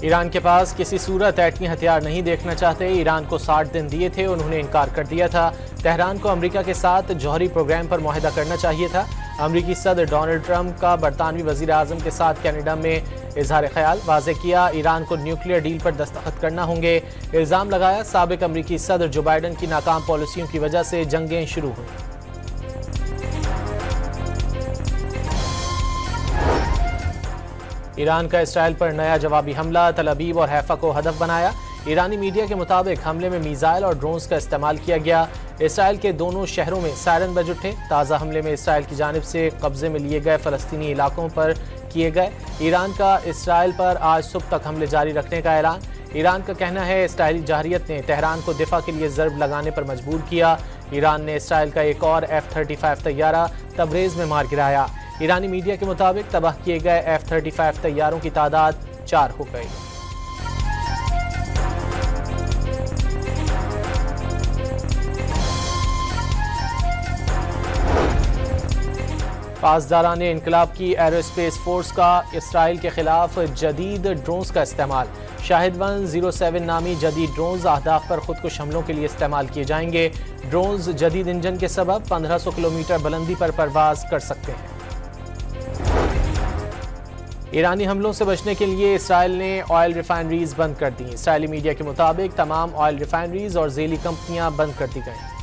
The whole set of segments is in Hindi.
ईरान के पास किसी सूरत एटमी हथियार नहीं देखना चाहते। ईरान को 60 दिन दिए थे, उन्होंने इनकार कर दिया था। तेहरान को अमेरिका के साथ जौहरी प्रोग्राम पर मुआहदा करना चाहिए था। अमेरिकी सदर डोनाल्ड ट्रंप का बरतानवी वजीर आजम के साथ कनाडा में इजहार ख्याल वाज़े किया। ईरान को न्यूक्लियर डील पर दस्तखत करना होंगे। इल्ज़ाम लगाया साबिक अमेरिकी सदर जो बाइडन की नाकाम पॉलिसियों की वजह से जंगें शुरू हुई। ईरान का इसराइल पर नया जवाबी हमला, तल अबीब और हैफा को हदफ बनाया। ईरानी मीडिया के मुताबिक हमले में मीज़ाइल और ड्रोन्स का इस्तेमाल किया गया। इसराइल के दोनों शहरों में सायरन बज उठे। ताज़ा हमले में इसराइल की जानिब से कब्जे में लिए गए फ़लस्तीनी इलाकों पर किए गए। ईरान का इसराइल पर आज सुबह तक हमले जारी रखने का ऐलान। ईरान का कहना है इसराइली जहरियत ने तेहरान को दिफा के लिए ज़र्ब लगाने पर मजबूर किया। ईरान ने इसराइल का एक और F-35 तैयारा तबरेज़ में मार गिराया। ईरानी मीडिया के मुताबिक तबाह किए गए F-35 तैयारों की तादाद 4 हो गई। पासदारान इनकलाब की एरोस्पेस फोर्स का इसराइल के खिलाफ जदीद ड्रोन्स का इस्तेमाल। शाहिद 107 नामी जदीद ड्रोन्स अहदाफ पर खुदकुश हमलों के लिए इस्तेमाल किए जाएंगे। ड्रोन्स जदीद इंजन के सबब 1500 किलोमीटर बुलंदी पर परवाज कर सकते हैं। ईरानी हमलों से बचने के लिए इसराइल ने ऑयल रिफाइनरीज बंद कर दी। इसराइली मीडिया के मुताबिक तमाम ऑयल रिफाइनरीज और ज़ेली कंपनियां बंद कर दी गई।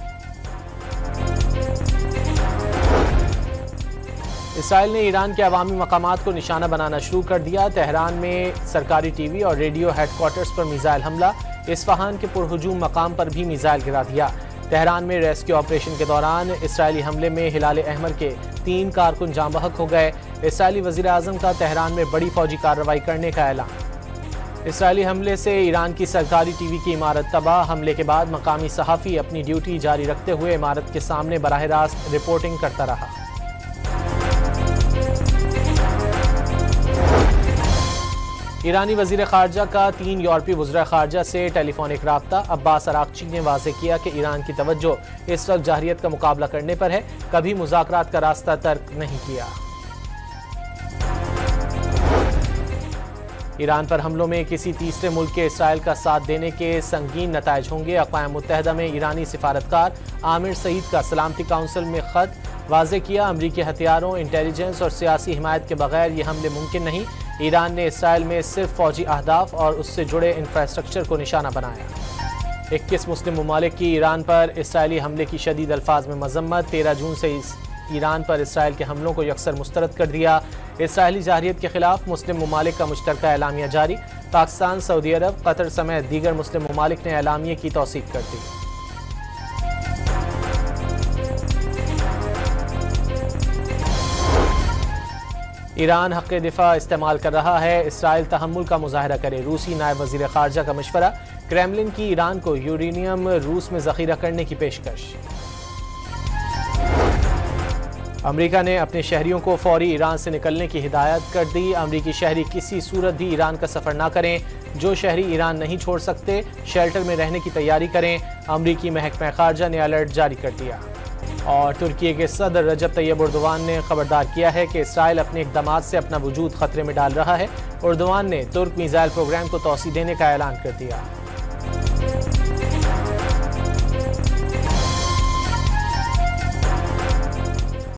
इसराइल ने ईरान के अवामी मकामात को निशाना बनाना शुरू कर दिया। तेहरान में सरकारी टीवी और रेडियो हेडक्वार्टर्स पर मिसाइल हमला। इस्फहान के पुरहुजूम मकाम पर भी मिसाइल गिरा दिया। तेहरान में रेस्क्यू ऑपरेशन के दौरान इसराइली हमले में हिलाल अहमर के 3 कारकुन जाँ बहक हो गए। इसराइली वज़ीर आज़म का तेहरान में बड़ी फौजी कार्रवाई करने का ऐलान। इसराइली हमले से ईरान की सरकारी टीवी की इमारत तबाह। हमले के बाद मकामी सहाफ़ी अपनी ड्यूटी जारी रखते हुए इमारत के सामने बराह रास्त रिपोर्टिंग करता रहा। ईरानी वज़ीर ख़ारजा का 3 यूरोपीय वज़ीर ख़ारजा से टेलीफोनिक राब्ता। अब्बास अराक़ची ने वाज़े किया कि ईरान की तवज्जो इस वक्त जहरियत का मुकाबला करने पर है, कभी मुज़ाकरात का रास्ता तर्क नहीं किया। ईरान पर हमलों में किसी तीसरे मुल्क के इसराइल का साथ देने के संगीन नताइज होंगे। अक़वाम मुत्तहिदा में ईरानी सिफारतकार आमिर सईद का सलामती काउंसिल में ख़त। वाज़े किया अमरीकी हथियारों, इंटेलिजेंस और सियासी हिमायत के बगैर ये हमले मुमकिन नहीं। ईरान ने इसराइल में सिर्फ फौजी अहदाफ और उससे जुड़े इंफ्रास्ट्रक्चर को निशाना बनाया। 21 मुस्लिम ममालिक की ईरान पर इसराइली हमले की शदीद अल्फाज में मजम्मत। 13 जून से ईरान पर इसराइल के हमलों को यकसर मुस्तरद कर दिया। इसराइली जहरियत के खिलाफ मुस्लिम ममालिक का मुश्तरका एलामिया जारी। पाकिस्तान, सऊदी अरब, कतर समेत दीगर मुस्लिम ममालिक ने एलामिया की तौसीक कर दी। ईरान हक़ दिफा इस्तेमाल कर रहा है, इसराइल तहम्मुल का मुजाहरा करे। रूसी नायब वज़ीर ख़ारजा का मशवरा। क्रेमलिन की ईरान को यूरेनियम रूस में ज़ख़ीरा करने की पेशकश। अमेरिका ने अपने शहरियों को फौरी ईरान से निकलने की हिदायत कर दी। अमेरिकी शहरी किसी सूरत भी ईरान का सफ़र ना करें। जो शहरी ईरान नहीं छोड़ सकते शेल्टर में रहने की तैयारी करें। अमेरिकी महकमा ख़ारजा ने अलर्ट जारी कर दिया। और तुर्की के सदर रजब तैयब एर्दोगान ने खबरदार किया है कि इसराइल अपने इक़दामात से अपना वजूद खतरे में डाल रहा है। एर्दोगान ने तुर्क मिसाइल प्रोग्राम को तौसी देने का ऐलान कर दिया।